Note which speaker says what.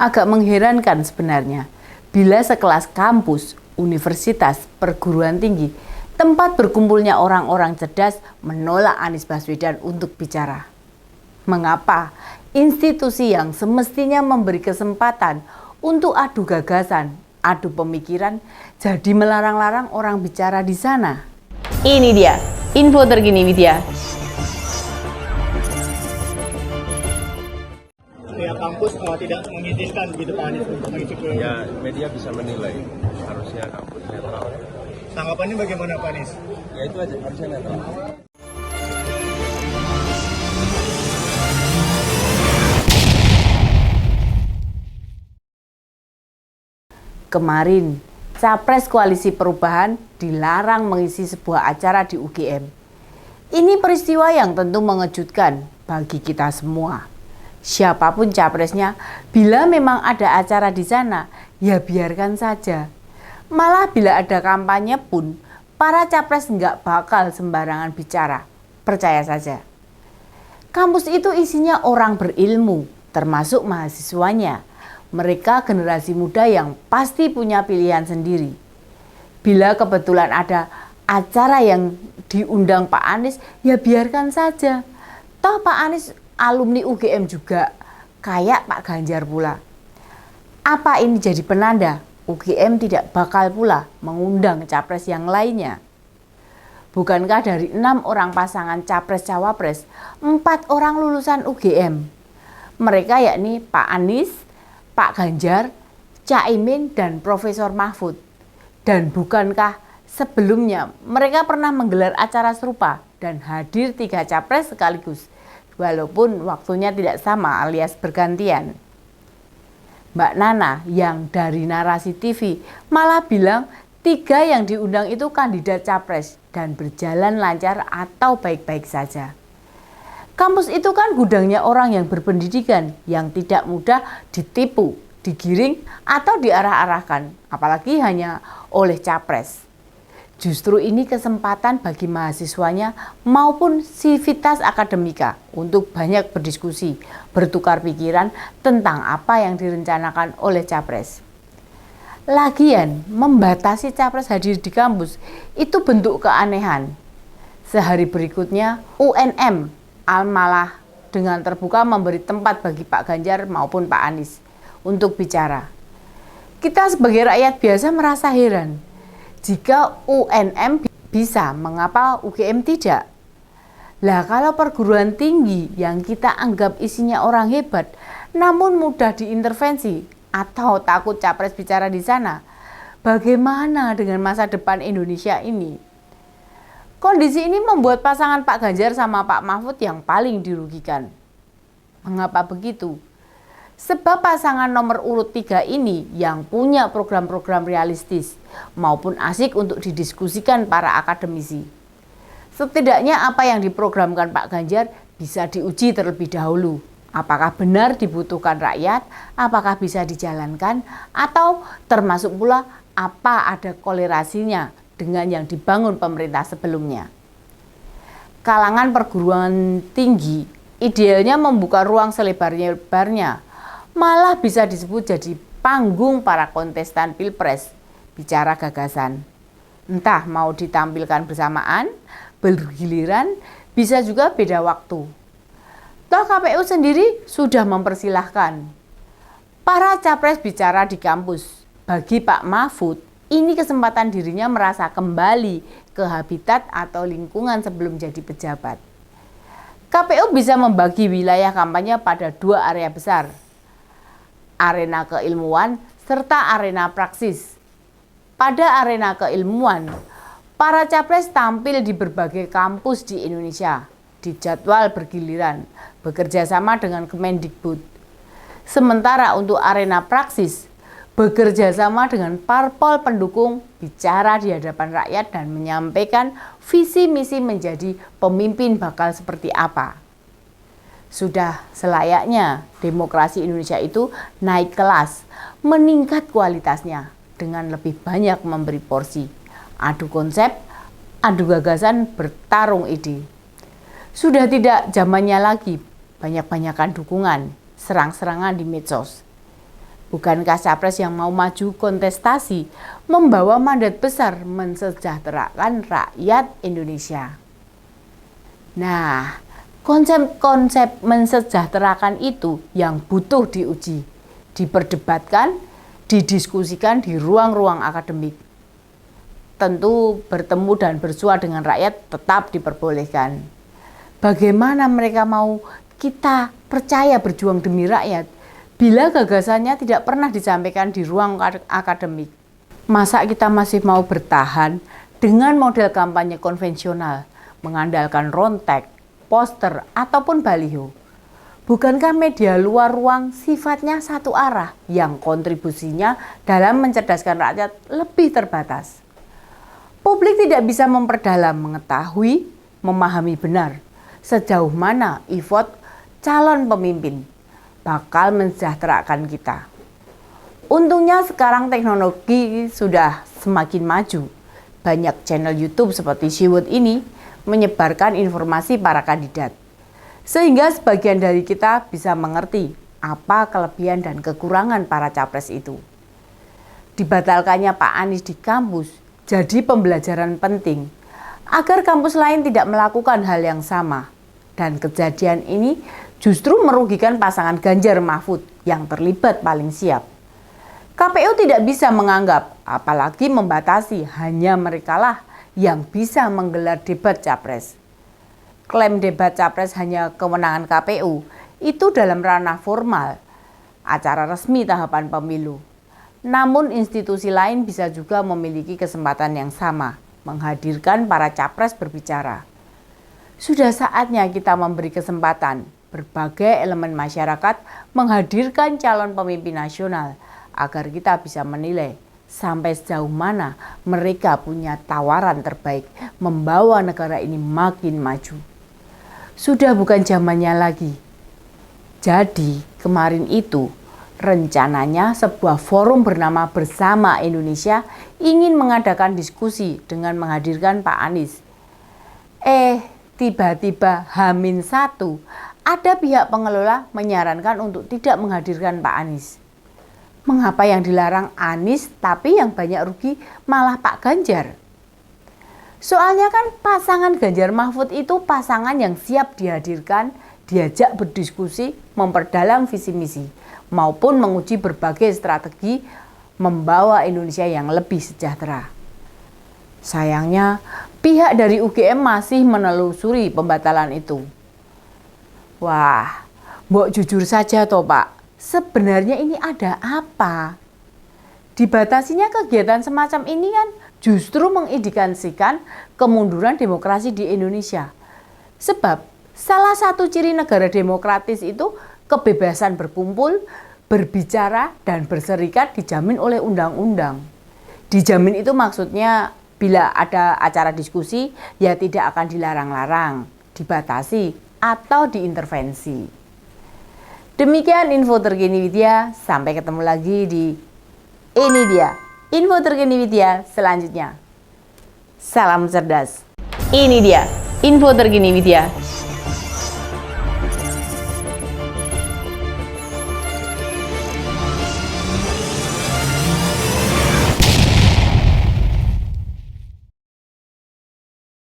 Speaker 1: Agak mengherankan sebenarnya, bila sekelas kampus, universitas, perguruan tinggi, tempat berkumpulnya orang-orang cerdas menolak Anies Baswedan untuk bicara. Mengapa institusi yang semestinya memberi kesempatan untuk adu gagasan, adu pemikiran, jadi melarang-larang orang bicara di sana? Ini dia, info terkini Widya.
Speaker 2: Pihak kampus tidak mengizinkan gitu Pak Anies untuk mengisi ke...
Speaker 3: Ya, media bisa menilai, harusnya kampus netral.
Speaker 2: Tanggapannya bagaimana Pak Anies?
Speaker 3: Ya itu aja, harusnya netral.
Speaker 1: Kemarin, Capres Koalisi Perubahan dilarang mengisi sebuah acara di UGM. Ini peristiwa yang tentu mengejutkan bagi kita semua. Siapapun capresnya, bila memang ada acara di sana, ya biarkan saja. Malah bila ada kampanye pun, para capres nggak bakal sembarangan bicara. Percaya saja. Kampus itu isinya orang berilmu, termasuk mahasiswanya. Mereka generasi muda yang pasti punya pilihan sendiri. Bila kebetulan ada acara yang diundang Pak Anies, ya biarkan saja. Toh Pak Anies alumni UGM juga, kayak Pak Ganjar pula. Apa ini jadi penanda UGM tidak bakal pula mengundang capres yang lainnya? Bukankah dari 6 orang pasangan capres-cawapres, 4 orang lulusan UGM? Mereka yakni Pak Anies, Pak Ganjar, Caimin, dan Profesor Mahfud. Dan bukankah sebelumnya mereka pernah menggelar acara serupa dan hadir 3 capres sekaligus, walaupun waktunya tidak sama alias bergantian. Mbak Nana yang dari Narasi TV malah bilang 3 yang diundang itu kandidat capres dan berjalan lancar atau baik-baik saja. Kampus itu kan gudangnya orang yang berpendidikan yang tidak mudah ditipu, digiring, atau diarah-arahkan, apalagi hanya oleh capres. Justru ini kesempatan bagi mahasiswanya maupun sivitas akademika untuk banyak berdiskusi, bertukar pikiran tentang apa yang direncanakan oleh capres. Lagian, membatasi capres hadir di kampus itu bentuk keanehan. Sehari berikutnya, UNM malah dengan terbuka memberi tempat bagi Pak Ganjar maupun Pak Anies untuk bicara. Kita sebagai rakyat biasa merasa heran. Jika UNM bisa, mengapa UGM tidak? Lah kalau perguruan tinggi yang kita anggap isinya orang hebat, namun mudah diintervensi atau takut capres bicara di sana, bagaimana dengan masa depan Indonesia ini? Kondisi ini membuat pasangan Pak Ganjar sama Pak Mahfud yang paling dirugikan. Mengapa begitu? Sebab pasangan nomor urut 3 ini yang punya program-program realistis maupun asik untuk didiskusikan para akademisi. Setidaknya apa yang diprogramkan Pak Ganjar bisa diuji terlebih dahulu. Apakah benar dibutuhkan rakyat, apakah bisa dijalankan, atau termasuk pula apa ada kolerasinya dengan yang dibangun pemerintah sebelumnya. Kalangan perguruan tinggi idealnya membuka ruang selebar-lebarnya, malah bisa disebut jadi panggung para kontestan pilpres bicara gagasan. Entah mau ditampilkan bersamaan, bergiliran, bisa juga beda waktu. Toh KPU sendiri sudah mempersilahkan para capres bicara di kampus. Bagi Pak Mahfud, ini kesempatan dirinya merasa kembali ke habitat atau lingkungan sebelum jadi pejabat. KPU bisa membagi wilayah kampanye pada 2 area besar, arena keilmuan serta arena praksis. Pada arena keilmuan, para capres tampil di berbagai kampus di Indonesia, dijadwal bergiliran, bekerja sama dengan Kemendikbud. Sementara untuk arena praksis, bekerja sama dengan parpol pendukung, bicara di hadapan rakyat dan menyampaikan visi misi menjadi pemimpin bakal seperti apa. Sudah selayaknya demokrasi Indonesia itu naik kelas, meningkat kualitasnya dengan lebih banyak memberi porsi, adu konsep, adu gagasan, bertarung ide. Sudah tidak zamannya lagi banyak-banyakan dukungan, serang-serangan di medsos. Bukankah capres yang mau maju kontestasi membawa mandat besar mensejahterakan rakyat Indonesia? Nah, konsep-konsep mensejahterakan itu yang butuh diuji, diperdebatkan, didiskusikan di ruang-ruang akademik. Tentu bertemu dan bersua dengan rakyat tetap diperbolehkan. Bagaimana mereka mau kita percaya berjuang demi rakyat bila gagasannya tidak pernah disampaikan di ruang akademik? Masa kita masih mau bertahan dengan model kampanye konvensional, mengandalkan rontek, poster, ataupun baliho? Bukankah media luar ruang sifatnya satu arah yang kontribusinya dalam mencerdaskan rakyat lebih terbatas? Publik tidak bisa memperdalam, mengetahui, memahami benar sejauh mana effort calon pemimpin bakal mensejahterakan kita. Untungnya sekarang teknologi sudah semakin maju. Banyak channel YouTube seperti Siwut ini menyebarkan informasi para kandidat. Sehingga sebagian dari kita bisa mengerti apa kelebihan dan kekurangan para capres itu. Dibatalkannya Pak Anies di kampus jadi pembelajaran penting agar kampus lain tidak melakukan hal yang sama. Dan kejadian ini justru merugikan pasangan Ganjar Mahfud yang terlibat paling siap. KPU tidak bisa menganggap, apalagi membatasi, hanya merekalah yang bisa menggelar debat capres. Klaim debat capres hanya kewenangan KPU itu dalam ranah formal, acara resmi tahapan pemilu. Namun institusi lain bisa juga memiliki kesempatan yang sama, menghadirkan para capres berbicara. Sudah saatnya kita memberi kesempatan berbagai elemen masyarakat menghadirkan calon pemimpin nasional agar kita bisa menilai sampai sejauh mana mereka punya tawaran terbaik membawa negara ini makin maju. Sudah bukan zamannya lagi. Jadi kemarin itu rencananya sebuah forum bernama Bersama Indonesia ingin mengadakan diskusi dengan menghadirkan Pak Anies. Tiba-tiba H-1 ada pihak pengelola menyarankan untuk tidak menghadirkan Pak Anies. Mengapa yang dilarang Anies tapi yang banyak rugi malah Pak Ganjar? Soalnya kan pasangan Ganjar Mahfud itu pasangan yang siap dihadirkan, diajak berdiskusi, memperdalam visi misi, maupun menguji berbagai strategi membawa Indonesia yang lebih sejahtera. Sayangnya, pihak dari UGM masih menelusuri pembatalan itu. Wah, mbok jujur saja toh Pak, sebenarnya ini ada apa? Dibatasinya kegiatan semacam ini kan justru mengindikasikan kemunduran demokrasi di Indonesia. Sebab salah satu ciri negara demokratis itu kebebasan berkumpul, berbicara, dan berserikat dijamin oleh undang-undang. Dijamin itu maksudnya bila ada acara diskusi ya tidak akan dilarang-larang, dibatasi, atau diintervensi. Demikian info terkini Widya, sampai ketemu lagi di Ini Dia, info terkini Widya selanjutnya. Salam cerdas. Ini dia, info terkini Widya